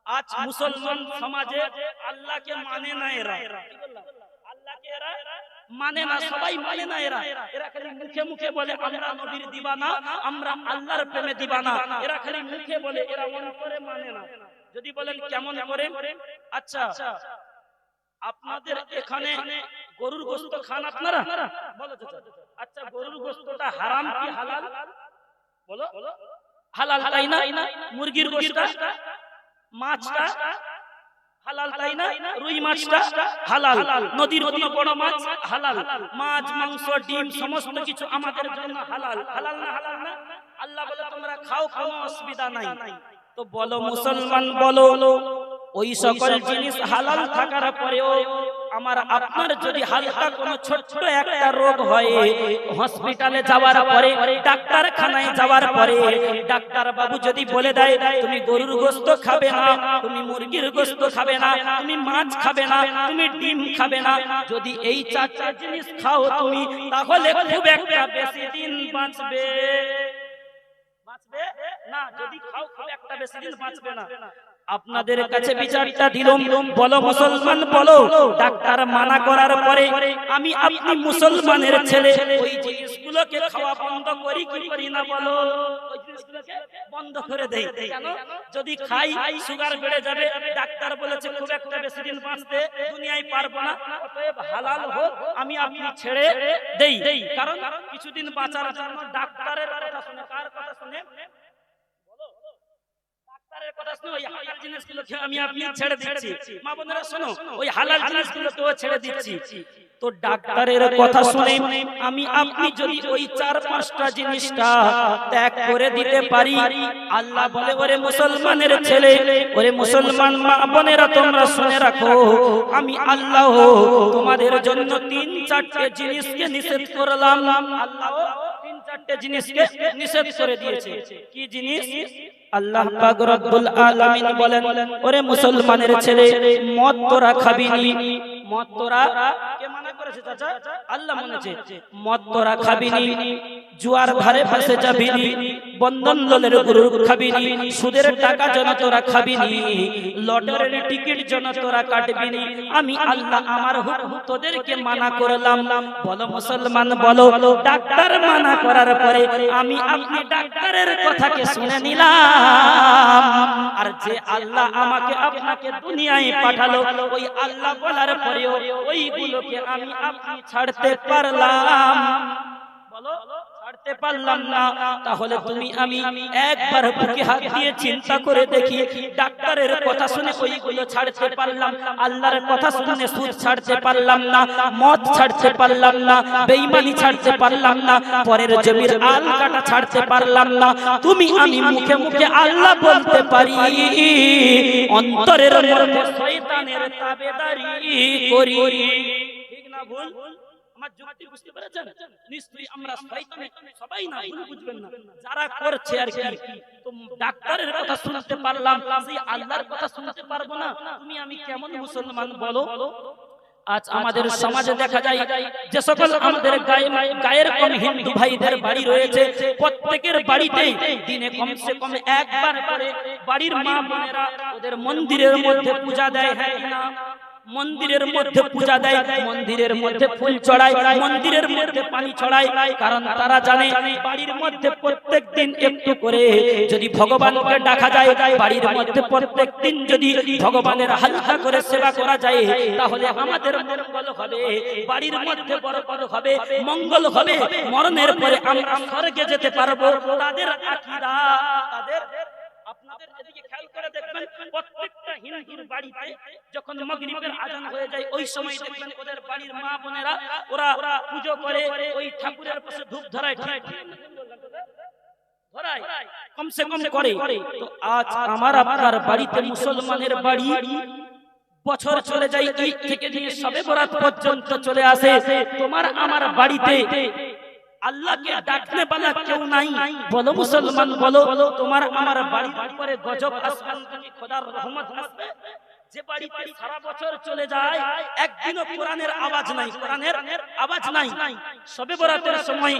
আজ মুসলমান সমাজে আল্লাহকে মানে না এরা, আল্লাহকে এরা মানে না, সবাই মানে না। এরা খালি মুখে মুখে বলে আমরা নবীর দিবানা, আমরা আল্লাহর প্রেমে দিবানা। এরা খালি মুখে বলে, এরা অন্তরে মানে না। যদি বলেন কেমন করে, আচ্ছা আপনাদের এখানে গরুর গোশত খান আপনারা? বলো তো। আচ্ছা গরুর গোশতটা হারাম কি হালাল? বলো। হালাল, তাই না? মুরগির গোশতটা, মাছটা হালাল, তাই না? রুই মাছটা হালাল, নদীর কোনো বড় মাছ হালাল, মাছ মাংস ডিম সমস্ত কিছু আমাদের জন্য হালাল। হালাল না? হালাল না? আল্লাহ বলে তোমরা খাও, কোনো অসুবিধা নাই। তো বলো মুসলমান, বলো ওই সকল জিনিস হালাল থাকার পরেও আমার আপনার যদি হালকা কোনো ছোট্ট একটা রোগ হয়, হসপিটালে যাওয়ার পরে, ডাক্তারখানায় যাওয়ার পরে ডাক্তার বাবু যদি বলে দেয় তুমি গরুর গোশত খাবে না, তুমি মুরগির গোশত খাবে না, তুমি মাছ খাবে না, তুমি ডিম খাবে না, যদি এই চারটা জিনিস খাও তুমি, তাহলে খুব একটা বেশি দিন বাঁচবে না। যদি খাও খুব একটা বেশি দিন বাঁচবে না। আপনাদের কাছে বিচারটা দিলাম, বলো মুসলমান, বলো ডাক্তার মানা করার পরে আমি আপনি মুসলমানের ছেলে ওই জিনিসগুলোকে খাওয়া বন্ধ করি কি করি না? বলো ওই জিনিসগুলোকে বন্ধ করে দেই। কেন? যদি খাই সুগার বেড়ে যাবে, ডাক্তার বলেছে খুব একটা বেশি দিন বাঁচতে দুনিয়ায় পারবো না, অতএব হালাল হোক আমি আপনি ছেড়ে দেই। কারণ কিছুদিন বাঁচার জন্য ডাক্তারের কথা শুনে, কার কথা শুনে? আমি আপনি ছেড়ে দিচ্ছি। মা বোনেরা শোনো, ওই হালাল জিনিসগুলো তো ছেড়ে দিচ্ছি। তো ডাক্তারের কথা শুনে আমি আপনি যদি ওই 4-5টা জিনিসটা ত্যাগ করে দিতে পারি, আল্লাহ বলে ওরে মুসলমানের ছেলে, ওরে মুসলমান মা বোনেরা তোমরা শুনে রাখো, আমি আল্লাহ তোমাদের জন্য 3-4টে জিনিসকে নিষেধ করলাম। আল্লাহ 3-4টে জিনিসকে নিষেধ করে দিয়েছে। কি জিনিস? আল্লাহ পাক রব্বুল আলামিন বলেন ওরে মুসলমানের ছেলে, মদ তোরা খাবি নি। মদ তোরা কে মানা করেছে চাচা? আল্লাহ বলেছে মদ তোরা খাবি নি, জুয়ার ধারে ফাঁসে যাবি নি, বন্ধন দলের গরু খাবি নি, সুদের টাকা যেন তোরা খাবি নি, লটারির টিকিট যেন তোরা কাটবি নি। আমি আল্লাহ আমার হুকুম তোদেরকে মানা করলাম। বলো মুসলমান, বলো ডাক্তার মানা করার পরে আমি আপনি ডাক্তারের কথাকে শুনে নিলাম, আর যে আল্লাহ আমাকে আপনাকে দুনিয়ায় পাঠালো ওই আল্লাহ বলার পরেও ওইগুলোকে আমি আপনি ছাড়তে পারলাম? বলো ছাড়তে পারলাম না। তাহলে তুমি আমি একবার বুকে হাত দিয়ে চিন্তা করে দেখি, ডাক্তারের কথা শুনে ওইগুলো ছাড়তে পারলাম, আল্লাহর কথা শুনে সুদ ছাড়তে পারলাম না, মদ ছাড়তে পারলাম না, বেঈমানি ছাড়তে পারলাম না, পরের জমির আল কাটা ছাড়তে পারলাম না। তুমি আমি মুখে মুখে আল্লাহ বলতে পারি, অন্তরের মধ্যে শয়তানের তাবেদারি করি। ঠিক না ভুল? আমার যুক্তি বুঝতে পেরেছেন? নিশ্চয়ই আমরা শয়তানে সবাই না, ভুল বুঝবেন না, যারা করছে আর কি। তো ডাক্তারের কথা শুনতে পারলাম, সেই আল্লাহর কথা শুনতে পারবো না? তুমি আমি কেমন মুসলমান বলো? আজ আমাদের সমাজে দেখা যায় যে সকল আমাদের গায়ের কম হিন্দু ভাইদের বাড়ি রয়েছে, প্রত্যেকের বাড়িতেই দিনে কমসে কম একবার করে বাড়ির মা বোনেরা ওদের মন্দিরের মধ্যে পূজা দেয়। হ্যাঁ না? মন্দিরের মধ্যে পূজা দেয়, মন্দিরের মধ্যে ফুল চড়ায়, মন্দিরের মধ্যে পানি ছড়ায়, কারণ তারা জানে বাড়ির মধ্যে প্রত্যেক দিন একটু করে যদি ভগবানকে ডাকা যায়, বাড়ির মধ্যে প্রত্যেক দিন যদি ভগবানের হালকা করে সেবা করা যায়, তাহলে আমাদের মঙ্গল হবে, বাড়ির মধ্যে বরকত হবে, মঙ্গল হবে, মরণের পরে আমরা স্বর্গে যেতে পারবো। তাদের আকীদা, তাদের আপনাদের এদিকে খেয়াল করে দেখবেন প্রত্যেকটা হিন্দুর বাড়িতে যখন মাগরিবের আজান হয়ে যায় ওই সময় দেখবেন ওদের বাড়ির মা বোনেরা ওরা পূজা করে, ওই ঠাকুরের পাশে ধূপ ধরায়, কমসে কম করে। তো আজ আমার আপনার বাড়িতে মুসলমানের বাড়ি বছর চলে যায়, ঈদ থেকে নিয়ে শবে বরাত পর্যন্ত চলে আসে, তোমার আমার বাড়িতে আল্লাহকে ডাকতে বালা কেউ নাই। বলো মুসলমান, বলো তোমার আমার বাড়ির উপরে গজব আসমান থেকে খোদার রহমত আসবে? যে বাড়িতে সারা বছর চলে যায় একদিনও কোরআনের আওয়াজ নাই, কোরআনের আওয়াজ নাই। শবে বরাতের সময়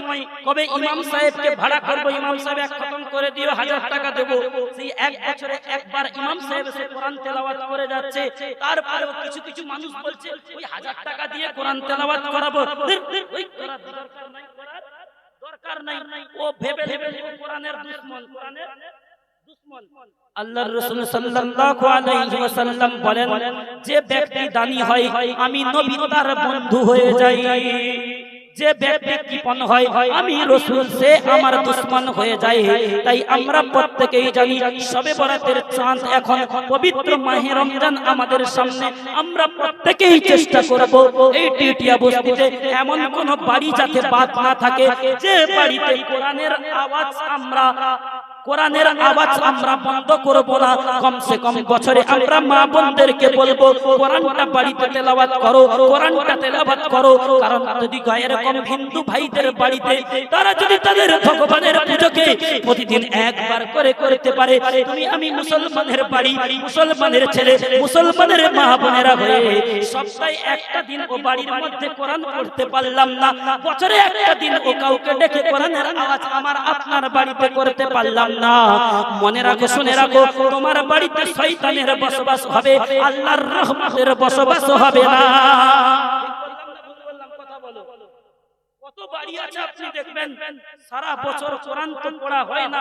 কবে ইমাম সাহেবকে ভাড়া করব, ইমাম সাহেব এক খতম করে দিও, 1000 টাকা দেব, সেই এক বছরে একবার ইমাম সাহেব এসে কোরআন তেলাওয়াত করে যাচ্ছে। তারপরেও কিছু কিছু মানুষ বলছে ওই 1000 টাকা দিয়ে কোরআন তেলাওয়াত করাবো, ওই করার দরকার নাই, করার দরকার নাই। ও ভেবে ভেবে কোরআনের দুশমন, কোরআনের দুশমন। আল্লাহর রাসূল সাল্লাল্লাহু আলাইহি ওয়াসাল্লাম বলেন, যে ব্যক্তি দানী হয় আমি নবী তার বন্ধু হয়ে যাই, যে ব্যক্তি কৃপণ হয় আমি রাসূল সে আমার দুশমন হয়ে যায়। তাই আমরা প্রত্যেকেই জানি শবে বরাতের চাঁদ এখন পবিত্র মাহে রমজান আমাদের সামনে, আমরা প্রত্যেকেই চেষ্টা করব এই টিটিয়া বস্তিতে এমন কোন বাড়ি যাতে বাদ না থাকে যে বাড়িতে কোরআনের আওয়াজ আমরা বন্ধ করব না। কমসে কম বছরে আমরা মা বোনদেরকে বলবো কোরআনটা বাড়িতে তেলাওয়াত করো, কোরআনটা তেলাওয়াত করো। কারণ যদি এরকম হিন্দু ভাইদের বাড়িতে তারা যদি তাদের ভগবানের পূজাকে প্রতিদিন একবার করে করতে পারে, তুমি আমি মুসলমানের বাড়ি, মুসলমানের ছেলে, মুসলমানের মা বোনেরা হয়ে সপ্তাহে একটা দিন ও বাড়ির মধ্যে কোরআন পড়তে পারলাম না, বছরে একটা দিন ও কাউকে ডেকে কোরআনের আওয়াজ আমার আপনার বাড়িতে করতে পারলাম না, মনে রাখো, শুনে রাখো, তোমার বাড়িতে শয়তানের বসবাস হবে, আল্লাহর রহমতের বসবাস হবে না। কত বাড়ি আছে আপনি দেখবেন সারা বছর কোরআন তো পড়া হয় না,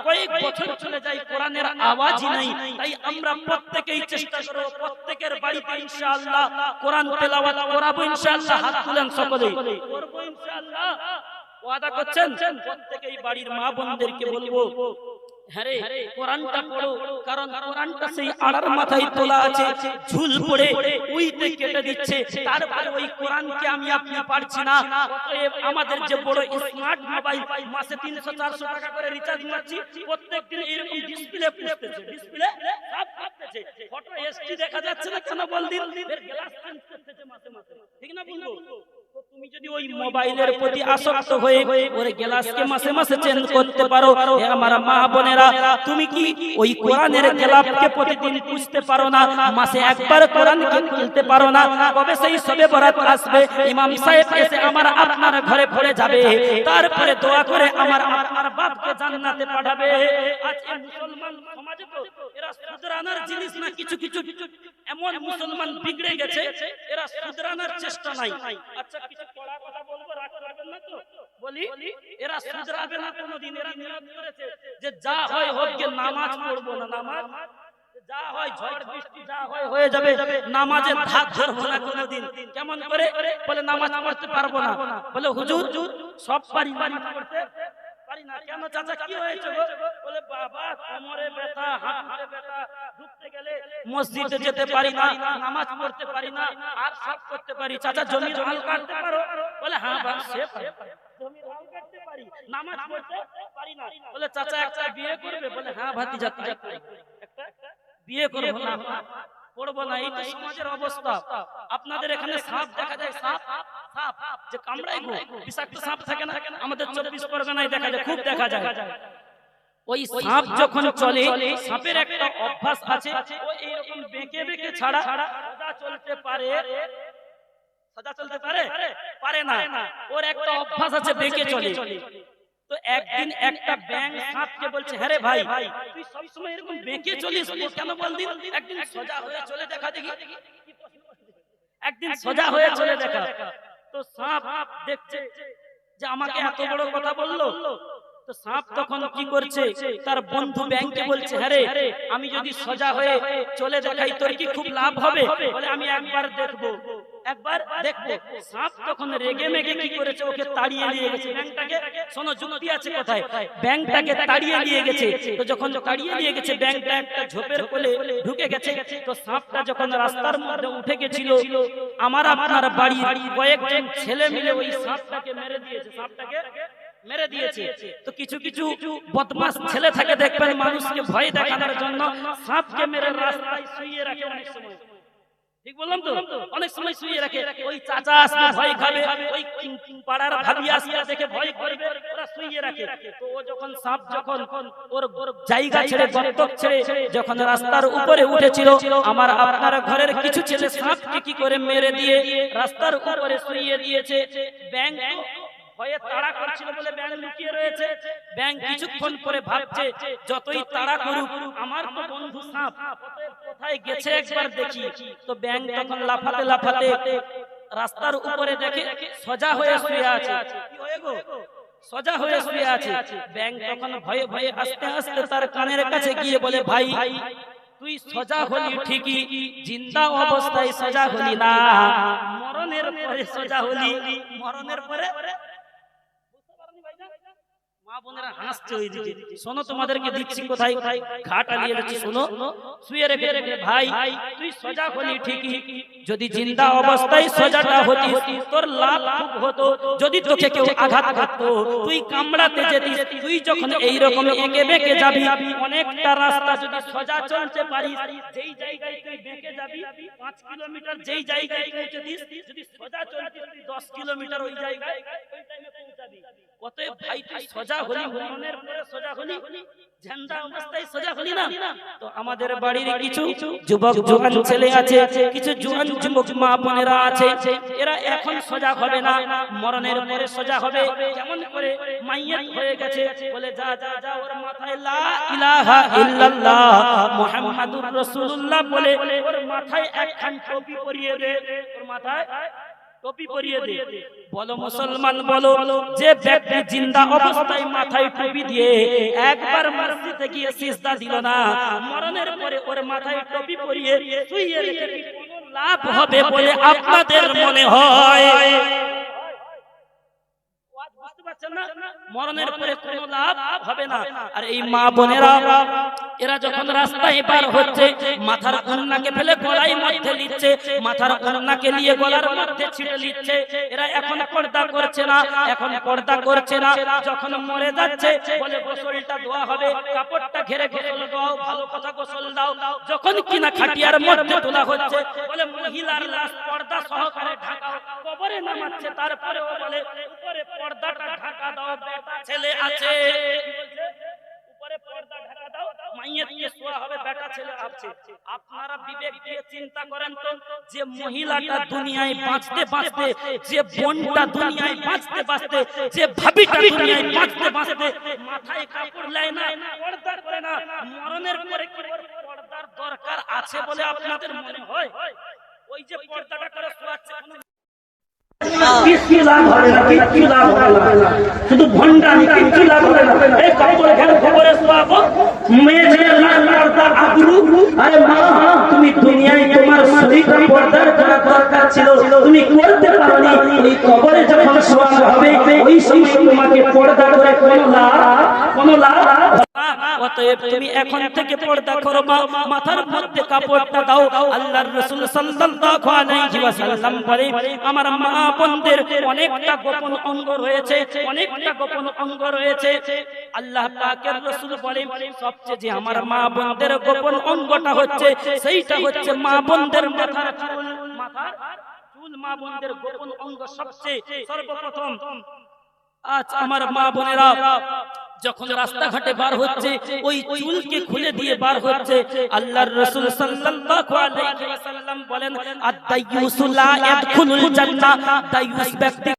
কয়েক বছর চলে যায় কোরআনের আওয়াজই নাই। তাই আমরা প্রত্যেকেই চেষ্টা করব প্রত্যেকের বাড়িতে ইনশাআল্লাহ কোরআন তেলাওয়াত করাবো ইনশাআল্লাহ। হাত তুলেন সকলেই, করব ইনশাআল্লাহ। ওয়াদা করছেন? প্রত্যেকেই বাড়ির মা বোনদেরকে বলবো হ্যাঁ রে কোরআনটা পড়ো, কারণ কোরআনটা সেই আড়ার মাথায় তোলা আছে, ঝুল পড়ে উইতে কেটে দিচ্ছে, তারপরে ওই কোরআনকে আমি আপনি পারছি না। অতএব আমাদের যে বড় স্মার্ট মোবাইল, মাসে 300-400 টাকা করে রিচার্জ মারছি, প্রত্যেকদিন এরকম ডিসপ্লে পুষতেছে, ডিসপ্লে সব কাটতেছে, ফটো এসডি দেখা যাচ্ছে না কেন বলদিন, এর গ্লাস চেঞ্জ করতেছে মাসে মাসে, ঠিক না বলবো? তুমি যদি ওই মোবাইলের প্রতি আসক্ত হয়ে ওরে গ্লাসকে মাসে মাসে চেঞ্জ করতে পারো, হে আমার মা বোনেরা, তুমি কি ওই কোরআনের গ্লাসকে প্রতিদিন পুছতে পারো না, মাসে একবার কোরআনকে খুলতে পারো না? কবে সেই শবে বরাত আসবে, ইমাম সাহেব এসে আমার আপনার ঘরে পড়ে যাবে, তারপরে দোয়া করে আমার আপনার বাপকে জান্নাতে পাঠাবে। আজ এই মুসলমান সমাজে তো এরা শুধরানোর জিনিস না, কিছু কিছু এমন মুসলমান বিগড়ে গেছে এরা শুধরানোর চেষ্টা নাই। আচ্ছা কিছু পড়া কথা বলবো, রাগ করবেন না তো? বলি এরা শুধরাবে না কোনোদিন, এরা নিয়ত করেছে যে যা হয় হোক, যে নামাজ পড়বো না, নামাজ যা হয় ঝড় বৃষ্টি যা হয় হয়ে যাবে, নামাজের ধাক ধরবো না কোনোদিন। কেমন করে? বলে নামাজ পড়তে পারবো না। বলে হুজুর সব পারি, নামাজ পড়তে পারি না। কেন চাচা কি হয়েছে গো? বলে বাবা কোমরে ব্যথা, হাঁটুতে ব্যথা, ঢুকতে গেলে মসজিদে যেতে পারি না, নামাজ পড়তে পারি না, আর সব করতে পারি। চাচা জমির হাল কাটতে পারো? বলে হ্যাঁ ভাই সে জমির হাল কাটতে পারি, নামাজ পড়তে পারি না। বলে চাচা একটা বিয়ে করবে? বলে হ্যাঁ ভাতিজা একটা বিয়ে করব না, পড়বো না। এই তো সমাজের অবস্থা। আপনাদের এখানে সাপ দেখা যায়, সাপ সাপ যে কামড়ায় গো, বিষাক্ত সাপ থাকে না? আমাদের 24 পরগনায় দেখা যায়, খুব দেখা যায়। ওই সাপ যখন চলে, সাপের একটা অভ্যাস আছে, ও এইরকম বেঁকে বেঁকে ছাড়া সোজা চলতে পারে, সোজা চলতে পারে পারে না। ওর একটা অভ্যাস আছে বেঁকে চলে। তো একদিন একটা ব্যাঙ সাপকে বলছে, হ্যাঁ রে ভাই তুই সবসময় এরকম বেঁকে চলিস কেন? বলদিন একদিন সোজা হয়ে চলে দেখা দেখি। একদিন সোজা হয়ে চলে দেখা। তো সাপ দেখছে যে আমাকে এত বড় কথা বললো। তো সাপ তখন কি করছে, তার বন্ধু ব্যাঙকে বলছে, হ্যাঁ রে আমি যদি সোজা হয়ে চলে দেখাই তোর কি খুব লাভ হবে? বলে আমি একবার দেখবো, একবার দেখবো। সাপ তখন রেগে মেগে কি করেছে, ওকে তাড়িয়ে নিয়ে গেছে। ব্যাঙটাকে, শোনো যুক্তি আছে কোথায়, ব্যাঙটাকে তাড়িয়ে নিয়ে গেছে। তো যখন তাড়িয়ে নিয়ে গেছে, ব্যাঙটা একটা ঝোপের কোলে ঢুকে গেছে। তো সাপটা যখন রাস্তার মধ্যে উঠে গেছিল, আমার আপনার বাড়ি কয়েকজন ছেলে মিলে ওই সাপটাকে মেরে দিয়েছে, সাপটাকে মেরে দিয়েছে। তো কিছু কিছু বদমাশ ছেলে থাকে দেখবেন, মানুষকে ভয় দেখানোর জন্য সাপকে মেরে রাস্তায় শুইয়ে রাখে অনেক সময়। ঠিক বললাম তো? অনেক সময় শুয়ে রাখে, ওই চাচা আসবে ভয় খাবে, ওই পাড়ার ভাবি আসবে দেখে ভয় করবে, ওরা শুয়ে রাখে। তো ও যখন সাপ যখন ওর জায়গা ছেড়ে গর্ত ছেড়ে যখন রাস্তার উপরে উঠেছিল, আমার আপনার ঘরের কিছু ছেলে সাপকে কি করে মেরে দিয়ে রাস্তার উপরে শুইয়ে দিয়েছে। ব্যাঙ ভয়ে তাড়া করছিল বলে ব্যাঙ লুকিয়ে রয়েছে। ব্যাঙ কিছুক্ষণ পরে ভাবছে যতই তাড়া করুক আমার তো বন্ধু সাপ কোথায় গেছে একবার দেখি। তো ব্যাঙ তখন লাফাতে লাফাতে রাস্তার উপরে দেখে সোজা হয়ে শুয়ে আছে। কি হয়ে গো? সোজা হয়ে শুয়ে আছে। ব্যাঙ তখন ভয়ে ভয়ে আস্তে আস্তে তার কানের কাছে গিয়ে বলে, ভাই তুই সোজা হলি ঠিকই, জিন্দা অবস্থায় সোজা হলি না, মরণের পরে সোজা হলি। মরণের পরে মা বোনেরা হাসছে ওইদিকে। শোনো তোমাদেরকে দিচ্ছি কোথায় ঘাট আলিয়ে দিচ্ছি, শোনো। শুয়ে রেখে রেখে ভাই তুই সোজা হলি ঠিকই, যদি জিন্দা অবস্থায় সোজাটা হতিস তোর লাভ খুব হতো। যদি তোকে কেউ আঘাত করতো তুই কামড়াতে যেতিস, তুই যখন এইরকম এঁকে বেঁকে যাবি অনেকটা রাস্তা যদি সোজা চলতে পারিস, যেই জায়গায় তুই বেঁকে যাবি 5 কিলোমিটার যেই জায়গায় পৌঁছে দিস, যদি সোজা চলতিস তুই 10 কিলোমিটার ওই জায়গায় ওই টাইমে পৌঁছাবি। অতএব ভাই তুই সোজা হলি, মরণের পরে সোজা হলি, জিন্দা অবস্থায় সোজা হলি না। তো আমাদের বাড়ির কিছু যুবক জওয়ান ছেলে আছে, কিছু জওয়ান যুবক মা বোনেরা আছে, এরা এখন সোজা হবে না, মরণের পরে সোজা হবে। যেমন করে মাইয়াত হয়ে গেছে বলে যা যা যা ওর মাথায় লা ইলাহা ইল্লাল্লাহ মুহাম্মাদুর রাসূলুল্লাহ বলে ওর মাথায় একখান টুপি পরিয়ে দে, ওর মাথায় টুপি পরিয়ে দে। বলো মুসলমান বলো, যে ব্যক্তি জিন্দা অবস্থায় মাথায় টুপি দিয়ে একবার মসজিদে গিয়ে সিজদা দিল না, মরণের পরে ওর মাথায় টুপি পরিয়ে শুইয়ে রেখে কোনো লাভ হবে বলে আপনাদের মনে হয়? মরণের পরে কোনো লাভ হবে না। আর এই মা বোনেরা এরা যখন রাস্তায় পার হচ্ছে মাথার ওড়নাকে ফেলে গলায় মধ্যে নিচ্ছে, মাথার ওড়নাকে নিয়ে গলার মধ্যে ছিঁড়ে নিচ্ছে। এরা এখন পর্দা করছে না, এখন পর্দা করছে না। যখন মরে যাচ্ছে বলে গোসলটা দেওয়া হবে, কাপড়টা ঘেরে গোসল দাও, ভালো কথা গোসল দাও। যখন কিনা খাটিয়ার মধ্যে তোলা হচ্ছে বলে মহিলার লাশ পর্দা সহকারে ঢাকাও, কবরে নামাচ্ছে তারপরেও বলে উপরে পর্দাটা ঢাকা দাও, বেটা ছেলে আছে, উপরে পর্দা ঢাকা দাও, মাইয়াত নিয়ে শোয়া হবে, বেটা ছেলে আছে। আপনারা বিবেক দিয়ে চিন্তা করেন তো, যে মহিলাটা দুনিয়ায় বাঁচতে বাঁচতে, যে বোনটা দুনিয়ায় বাঁচতে বাঁচতে, যে ভাবিটা দুনিয়ায় বাঁচতে বাঁচতে মাথায় কাপড় লায় না, পর্দা করে না, মরণের পরে কি পর্দার দরকার আছে বলে আপনাদের মনে হয়? ওই যে পর্দাটা করে শোয়াচ্ছে শুধু ভণ্ডামি, কিচ্ছু লাভ হবে না। এই কাপড় ঘরে খবরে শোয়াবো, মেয়ে ছেলে লাল পর্দার আবরু। আরে মা তুমি দুনিয়ায় তোমার শরীরটা পর্দার করা দরকার ছিল, তুমি করতে পারোনি। ওই কবরে যখন শোয়ানো হবে ওই সময় তোমাকে পর্দা করে কোনো লাভ। অতএব তুমি এখন থেকে পর্দা করো, মাথার মধ্যে কাপড়টা দাও। আল্লাহর রাসূল সাল্লাল্লাহু আলাইহি ওয়াসাল্লাম বলে আমার মা বোনদের অনেকটা গোপন অঙ্গ রয়েছে, অনেকটা গোপন অঙ্গ রয়েছে। আল্লাহ পাকের রাসূল বলে সবচেয়ে যে আমার মা বোনদের গোপন অঙ্গটা হচ্ছে, সেইটা হচ্ছে মা বোনদের মাথার চুল। মাথার চুল মা বোনদের গোপন অঙ্গ সবচেয়ে সর্বপ্রথম। আজ আমার মা বোনেরা যখন রাস্তাঘাটে বার হচ্ছে ওই চুলকে খুলে দিয়ে বার হচ্ছে। আল্লাহর রাসূল সাল্লাল্লাহু আলাইহি ওয়াসাল্লাম বলেন আদ-দায়্যুসু লা ইয়াদখুলুল জান্নাহ, দায়্যুস ব্যক্তি